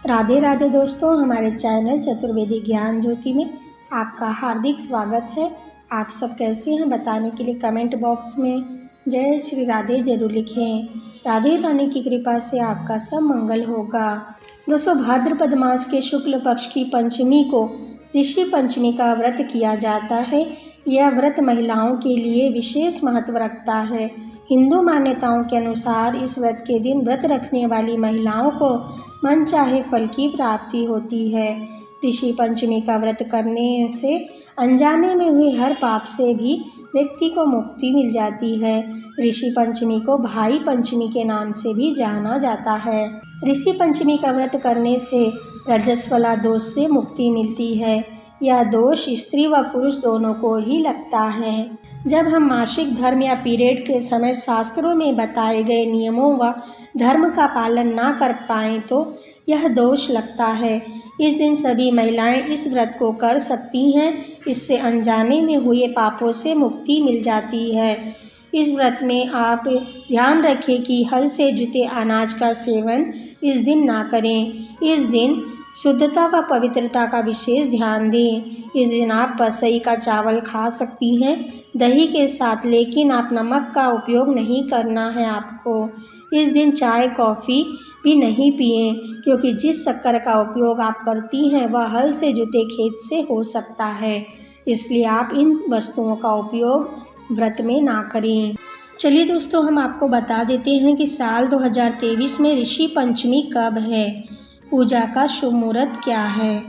राधे राधे दोस्तों, हमारे चैनल चतुर्वेदी ज्ञान ज्योति में आपका हार्दिक स्वागत है। आप सब कैसे हैं बताने के लिए कमेंट बॉक्स में जय श्री राधे जरूर लिखें। राधे रानी की कृपा से आपका सब मंगल होगा। दोस्तों, भाद्रपद मास के शुक्ल पक्ष की पंचमी को ऋषि पंचमी का व्रत किया जाता है। यह व्रत महिलाओं के लिए विशेष महत्व रखता है। हिंदू मान्यताओं के अनुसार इस व्रत के दिन व्रत रखने वाली महिलाओं को मनचाहे फल की प्राप्ति होती है। ऋषि पंचमी का व्रत करने से अनजाने में हुए हर पाप से भी व्यक्ति को मुक्ति मिल जाती है। ऋषि पंचमी को भाई पंचमी के नाम से भी जाना जाता है। ऋषि पंचमी का व्रत करने से रजस्वला दोष से मुक्ति मिलती है। यह दोष स्त्री व पुरुष दोनों को ही लगता है। जब हम मासिक धर्म या पीरियड के समय शास्त्रों में बताए गए नियमों व धर्म का पालन ना कर पाएँ तो यह दोष लगता है। इस दिन सभी महिलाएं इस व्रत को कर सकती हैं। इससे अनजाने में हुए पापों से मुक्ति मिल जाती है। इस व्रत में आप ध्यान रखें कि हल से जुते अनाज का सेवन इस दिन ना करें। इस दिन शुद्धता व पवित्रता का विशेष ध्यान दें। इस दिन आप बसई का चावल खा सकती हैं दही के साथ, लेकिन आप नमक का उपयोग नहीं करना है आपको। इस दिन चाय कॉफ़ी भी नहीं पिएं, क्योंकि जिस शक्कर का उपयोग आप करती हैं वह हल से जुते खेत से हो सकता है। इसलिए आप इन वस्तुओं का उपयोग व्रत में ना करें। चलिए दोस्तों, हम आपको बता देते हैं कि साल 2023 में ऋषि पंचमी कब है, पूजा का शुभ मुहूर्त क्या है।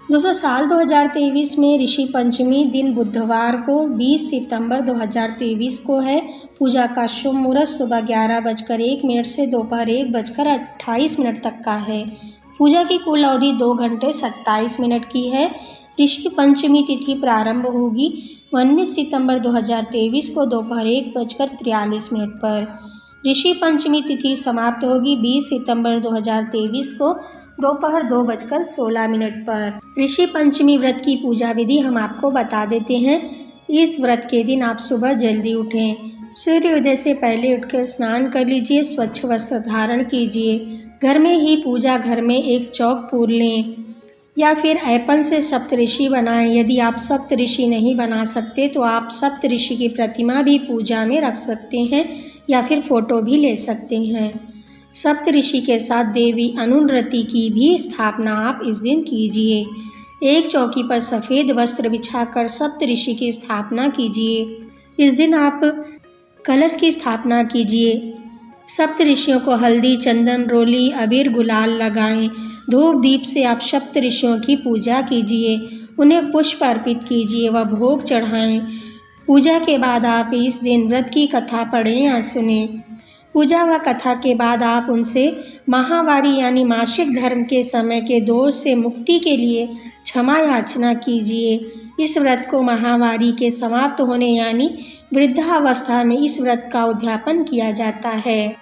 दोस्तों, साल 2023 में ऋषि पंचमी दिन बुधवार को 20 सितंबर 2023 को है। पूजा का शुभ मुहूर्त सुबह 11:01 से दोपहर 1:28 तक का है। पूजा की कुल अवधि 2 घंटे 27 मिनट की है। ऋषि पंचमी तिथि प्रारंभ होगी 19 सितंबर 2023 को दोपहर 1:43 पर। ऋषि पंचमी तिथि समाप्त होगी 20 सितंबर 2023 को दोपहर 2:16 पर। ऋषि पंचमी व्रत की पूजा विधि हम आपको बता देते हैं। इस व्रत के दिन आप सुबह जल्दी उठें, सूर्योदय से पहले उठकर स्नान कर लीजिए, स्वच्छ वस्त्र धारण कीजिए, घर में ही पूजा घर में एक चौक पूर लें या फिर ऐपन से सप्तऋषि बनाएं। यदि आप सप्तऋषि नहीं बना सकते तो आप सप्तऋषि की प्रतिमा भी पूजा में रख सकते हैं या फिर फोटो भी ले सकते हैं। सप्तऋषि के साथ देवी अनुरति की भी स्थापना आप इस दिन कीजिए। एक चौकी पर सफ़ेद वस्त्र बिछाकर सप्तऋषि की स्थापना कीजिए। इस दिन आप कलश की स्थापना कीजिए। सप्तऋषियों को हल्दी, चंदन, रोली, अबीर, गुलाल लगाएं। धूप दीप से आप सप्तऋषियों की पूजा कीजिए, उन्हें पुष्प अर्पित कीजिए व भोग चढ़ाएं। पूजा के बाद आप इस दिन व्रत की कथा पढ़ें या सुनें। पूजा व कथा के बाद आप उनसे माहवारी यानी मासिक धर्म के समय के दोष से मुक्ति के लिए क्षमा याचना कीजिए। इस व्रत को माहवारी के समाप्त होने यानी वृद्धावस्था में इस व्रत का उद्यापन किया जाता है।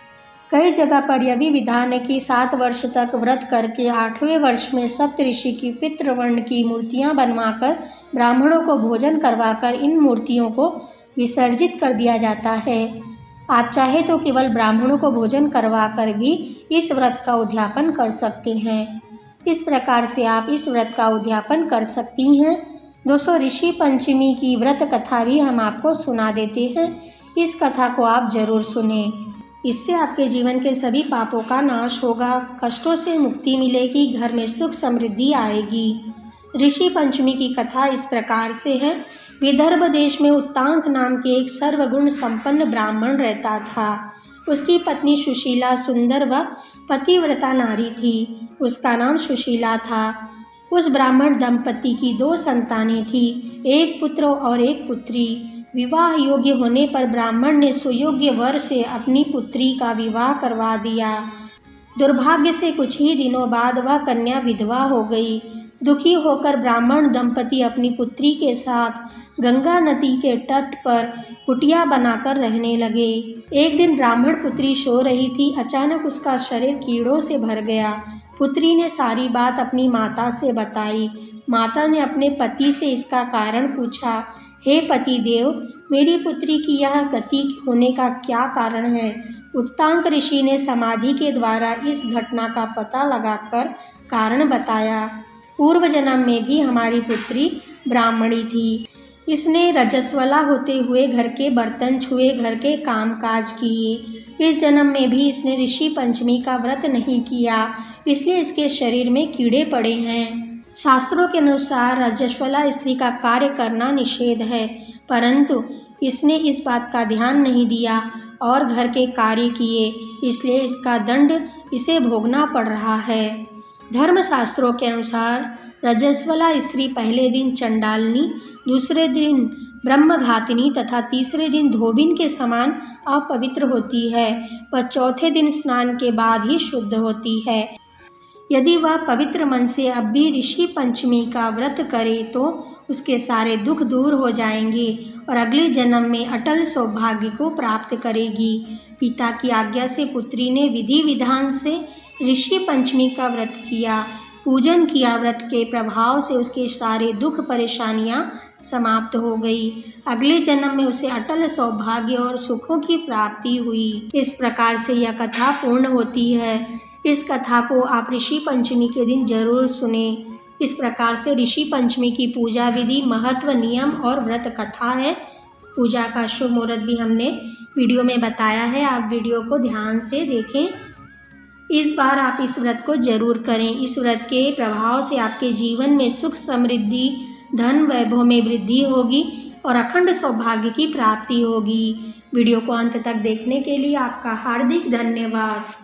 कई जगह पर यह भी विधान है कि 7 वर्ष तक व्रत करके 8वें वर्ष में सप्तऋषि की पितृवर्ण की मूर्तियां बनवाकर ब्राह्मणों को भोजन करवाकर इन मूर्तियों को विसर्जित कर दिया जाता है। आप चाहे तो केवल ब्राह्मणों को भोजन करवाकर भी इस व्रत का उद्यापन कर सकते हैं। इस प्रकार से आप इस व्रत का उद्यापन कर सकती हैं। दोस्तों, ऋषि पंचमी की व्रत कथा भी हम आपको सुना देते हैं। इस कथा को आप जरूर सुनें। इससे आपके जीवन के सभी पापों का नाश होगा, कष्टों से मुक्ति मिलेगी, घर में सुख समृद्धि आएगी। ऋषि पंचमी की कथा इस प्रकार से है। विदर्भ देश में उत्तांक नाम के एक सर्वगुण संपन्न ब्राह्मण रहता था। उसकी पत्नी सुशीला सुंदर व पतिव्रता नारी थी। उसका नाम सुशीला था। उस ब्राह्मण दंपति की 2 संतानें थीं, एक पुत्र और एक पुत्री। विवाह योग्य होने पर ब्राह्मण ने सुयोग्य वर से अपनी पुत्री का विवाह करवा दिया। दुर्भाग्य से कुछ ही दिनों बाद वह कन्या विधवा हो गई। दुखी होकर ब्राह्मण दंपति अपनी पुत्री के साथ गंगा नदी के तट पर कुटिया बनाकर रहने लगे। एक दिन ब्राह्मण पुत्री सो रही थी। अचानक उसका शरीर कीड़ों से भर गया। पुत्री ने सारी बात अपनी माता से बताई। माता ने अपने पति से इसका कारण पूछा। हे पति देव, मेरी पुत्री की यह गति होने का क्या कारण है? उत्तांक ऋषि ने समाधि के द्वारा इस घटना का पता लगाकर कारण बताया। पूर्व जन्म में भी हमारी पुत्री ब्राह्मणी थी। इसने रजस्वला होते हुए घर के बर्तन छुए, घर के कामकाज किए। इस जन्म में भी इसने ऋषि पंचमी का व्रत नहीं किया, इसलिए इसके शरीर में कीड़े पड़े हैं। शास्त्रों के अनुसार रजस्वला स्त्री का कार्य करना निषेध है, परंतु इसने इस बात का ध्यान नहीं दिया और घर के कार्य किए, इसलिए इसका दंड इसे भोगना पड़ रहा है। धर्मशास्त्रों के अनुसार रजस्वला स्त्री पहले दिन चंडालनी, दूसरे दिन ब्रह्मघातिनी तथा तीसरे दिन धोबिन के समान अपवित्र होती है। वह चौथे दिन स्नान के बाद ही शुद्ध होती है। यदि वह पवित्र मन से अब भी ऋषि पंचमी का व्रत करे तो उसके सारे दुख दूर हो जाएंगे और अगले जन्म में अटल सौभाग्य को प्राप्त करेगी। पिता की आज्ञा से पुत्री ने विधि विधान से ऋषि पंचमी का व्रत किया, पूजन किया। व्रत के प्रभाव से उसके सारे दुख परेशानियां समाप्त हो गई। अगले जन्म में उसे अटल सौभाग्य और सुखों की प्राप्ति हुई। इस प्रकार से यह कथा पूर्ण होती है। इस कथा को आप ऋषि पंचमी के दिन जरूर सुने। इस प्रकार से ऋषि पंचमी की पूजा विधि, महत्व, नियम और व्रत कथा है। पूजा का शुभ मुहूर्त भी हमने वीडियो में बताया है, आप वीडियो को ध्यान से देखें। इस बार आप इस व्रत को जरूर करें। इस व्रत के प्रभाव से आपके जीवन में सुख, समृद्धि, धन, वैभव में वृद्धि होगी और अखंड सौभाग्य की प्राप्ति होगी। वीडियो को अंत तक देखने के लिए आपका हार्दिक धन्यवाद।